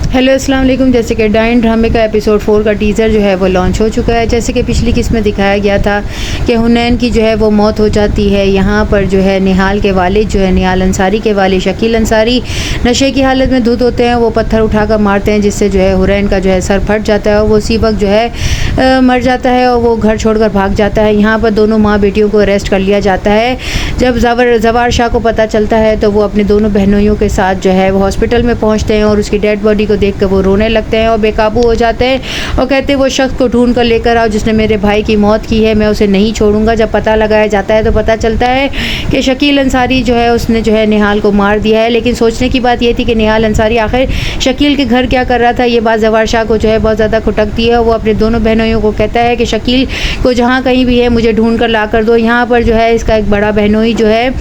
Hello अस्सलाम वालेकुम। जैसे कि डाइन ड्रामे का एपिसोड 4 का टीज़र जो है वो लॉन्च हो चुका है। जैसे कि पिछली किस्त में दिखाया गया था कि हुनैन की जो है वो मौत हो जाती है। यहाँ पर जो है निहाल के वालिद जो है निहाल अंसारी के वालिद शकील अंसारी नशे की हालत में धुत होते हैं। वो पत्थर उठाकर मारते हैं जिससे जो है हुरैन का जो है सर फट जाता है और वो उसी वक्त जो है मर जाता है और वो घर छोड़कर भाग जाता है। यहाँ पर दोनों माँ बेटियों को अरेस्ट कर लिया जाता है। जब जवार शाह को पता चलता है तो वो अपने दोनों बहनोइयों के साथ जो है वो हॉस्पिटल में पहुँचते हैं और उसकी डेड बॉडी को देख कर वो रोने लगते हैं और बेकाबू हो जाते हैं और कहते हैं वो शख्स को ढूंढ कर लेकर आओ जिसने मेरे भाई की मौत की है, मैं उसे नहीं छोड़ूंगा। जब पता लगाया जाता है तो पता चलता है कि शकील अंसारी जो है उसने जो है निहाल को मार दिया है। लेकिन सोचने की बात ये थी कि निहाल अंसारी आखिर शकील के घर क्या कर रहा था। ये बात जवार शाह को जो है बहुत ज़्यादा खटकती है। वो अपने दोनों बहनोइयों को कहता है कि शकील को जहाँ कहीं भी है मुझे ढूंढ कर ला कर दो। यहाँ पर जो है इसका एक बड़ा बहनोई जो है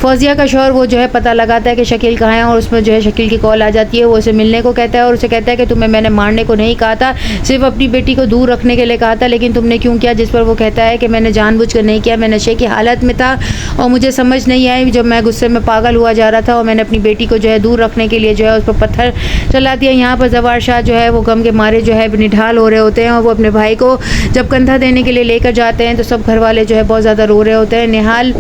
फौजिया का शौहर वो जो है पता लगाता है कि शकील कहाँ है और उसमें जो है शकील की कॉल आ जाती है। वो उसे मिलने को कहता है और उसे कहता है कि तुम्हें मैंने मारने को नहीं कहा था, सिर्फ अपनी बेटी को दूर रखने के लिए कहा था, लेकिन तुमने क्यों किया। जिस पर वो कहता है कि मैंने जानबूझकर नहीं किया, मैं नशे की हालत में था और मुझे समझ नहीं आई। जब मैं गुस्से में पागल हुआ जा रहा था और मैंने अपनी बेटी को जो है दूर रखने के लिए जो है उस पर पत्थर चला दिया। यहाँ पर जवार शाह जो है वो गम के मारे जो है निढाल हो रहे होते हैं और वो अपने भाई को जब कंधा देने के लिए लेकर जाते हैं तो सब घर वाले जो है बहुत ज़्यादा रो रहे होते हैं। निहाल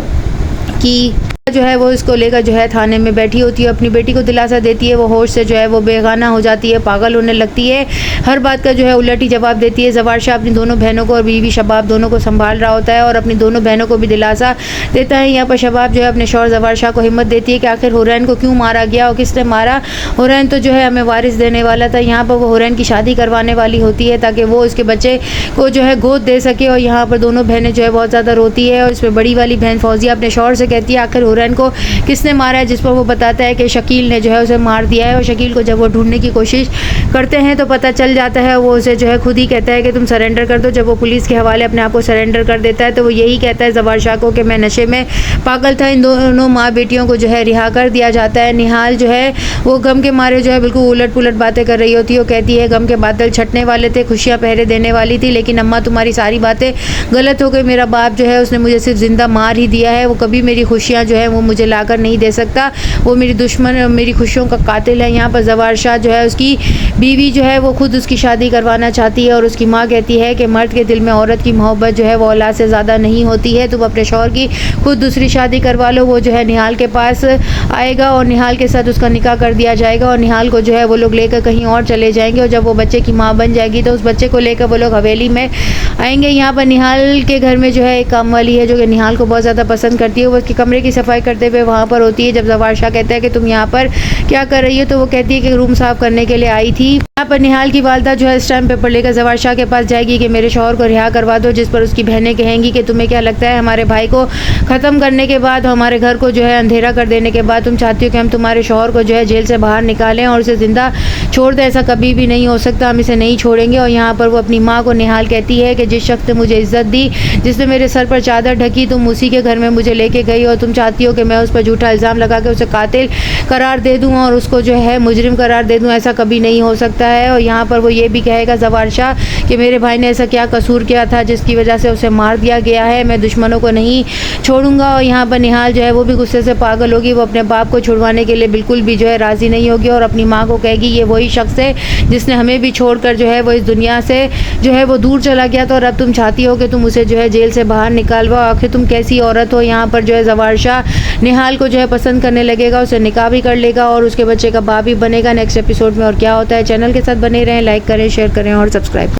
की जो है वो इसको लेकर जो है थाने में बैठी होती है, अपनी बेटी को दिलासा देती है। वो होश से जो है वो बेगाना हो जाती है, पागल होने लगती है, हर बात का जो है उलट ही जवाब देती है। जवार शाह अपनी दोनों बहनों को और बीवी शबाब दोनों को संभाल रहा होता है और अपनी दोनों बहनों को भी दिलासा देता है। यहाँ पर शबाब जो है अपने शौहर जवार शाह को हिम्मत देती है कि आखिर हुरैन को क्यों मारा गया और किसने मारा। हुरैन तो जो है हमें वारिस देने वाला था। यहाँ पर वो हुरैन की शादी करवाने वाली होती है ताकि वो उसके बच्चे को जो है गोद दे सके। और यहाँ पर दोनों बहनें जो है बहुत ज़्यादा रोती है और इसमें बड़ी वाली बहन फौजिया अपने शौहर से कहती है आखिर हुरैन को किसने मारा है, जिस पर वो बताता है कि शकील ने जो है उसे मार दिया है। और शकील को जब वो ढूंढने की कोशिश करते हैं तो पता चल जाता है। वो उसे जो है खुद ही कहता है कि तुम सरेंडर कर दो। जब वो पुलिस के हवाले अपने आप को सरेंडर कर देता है तो वो यही कहता है जवार शाह को कि मैं नशे में पागल था। इन दोनों माँ बेटियों को जो है रिहा कर दिया जाता है। निहाल जो है वो गम के मारे जो है बिल्कुल उलट पुलट बातें कर रही होती है। वो कहती है गम के बादल छटने वाले थे, खुशियाँ पहरे देने वाली थी, लेकिन अम्मा तुम्हारी सारी बातें गलत हो गई। मेरा बाप जो है उसने मुझे सिर्फ जिंदा मार ही दिया है, वो कभी मेरी खुशियाँ जो है वो मुझे लाकर नहीं दे सकता। वो मेरी दुश्मन मेरी खुशियों का कातिल है। यहाँ पर जवार शाह जो है उसकी बीवी जो है वो खुद उसकी शादी करवाना चाहती है और उसकी माँ कहती है कि मर्द के दिल में औरत की मोहब्बत जो है वो औलाद से ज़्यादा नहीं होती है, तुम अपने शौहर की खुद दूसरी शादी करवा लो। वो जो है निहाल के पास आएगा और निहाल के साथ उसका निकाह कर दिया जाएगा और निहाल को जो है वो लोग लेकर कहीं और चले जाएंगे। और जब वो बच्चे की माँ बन जाएगी तो उस बच्चे को लेकर वो लोग हवेली में आएंगे। यहाँ पर निहाल के घर में जो है एक काम वाली है जो कि निहाल को बहुत ज़्यादा पसंद करती है। वो उसके कमरे की सफाई करते हुए वहाँ पर होती है। जब जवार शाह कहता है कि तुम यहाँ पर क्या कर रही हो तो वो कहती है कि रूम साफ करने के लिए आई थी। यहाँ पर निहाल की वालदा जो है स्टैम्प पेपर लेकर जवार शाह के पास जाएगी कि मेरे शौहर को रिहा करवा दो, जिस पर उसकी बहनें कहेंगी कि तुम्हें क्या लगता है हमारे भाई को ख़त्म करने के बाद, हमारे घर को जो है अंधेरा कर देने के बाद तुम चाहती हो कि हम तुम्हारे शौहर को जो है जेल से बाहर निकालें और उसे ज़िंदा छोड़ दें। ऐसा कभी भी नहीं हो सकता, हम इसे नहीं छोड़ेंगे। और यहाँ पर वो अपनी माँ को निहाल कहती है कि जिस शख्स ने मुझे इज्जत दी, जिसने मेरे सर पर चादर ढकी, तुम उसी के घर में मुझे लेके गई और तुम चाहती हो कि मैं उस पर झूठा इल्ज़ाम लगा के उसे कातिल करार दे दूँ और उसको जो है मुजरिम करार दे दूँ। ऐसा कभी नहीं हो सकता है। और यहाँ पर वो ये भी कहेगा जवार शाह कि मेरे भाई ने ऐसा क्या कसूर किया था जिसकी वजह से उसे मार दिया गया है, मैं दुश्मनों को नहीं छोड़ूंगा। और यहाँ पर निहाल जो है वो भी गुस्से से पागल होगी। वो अपने बाप को छुड़वाने के लिए बिल्कुल भी जो है राज़ी नहीं होगी और अपनी माँ को कहेगी ये वही शख्स है जिसने हमें भी छोड़कर जो है वो इस दुनिया से जो है वो दूर चला गया था और अब तुम चाहती हो कि तुम उसे जो है जेल से बाहर निकालवाओ। आखिर तुम कैसी औरत हो। यहाँ पर जो है जवार शाह निहाल को जो है पसंद करने लगेगा, उसे निकाह भी कर लेगा और उसके बच्चे का बाप भी बनेगा। नेक्स्ट एपिसोड में और क्या होता है, चैनल के साथ बने रहें, लाइक करें, शेयर करें और सब्सक्राइब करें।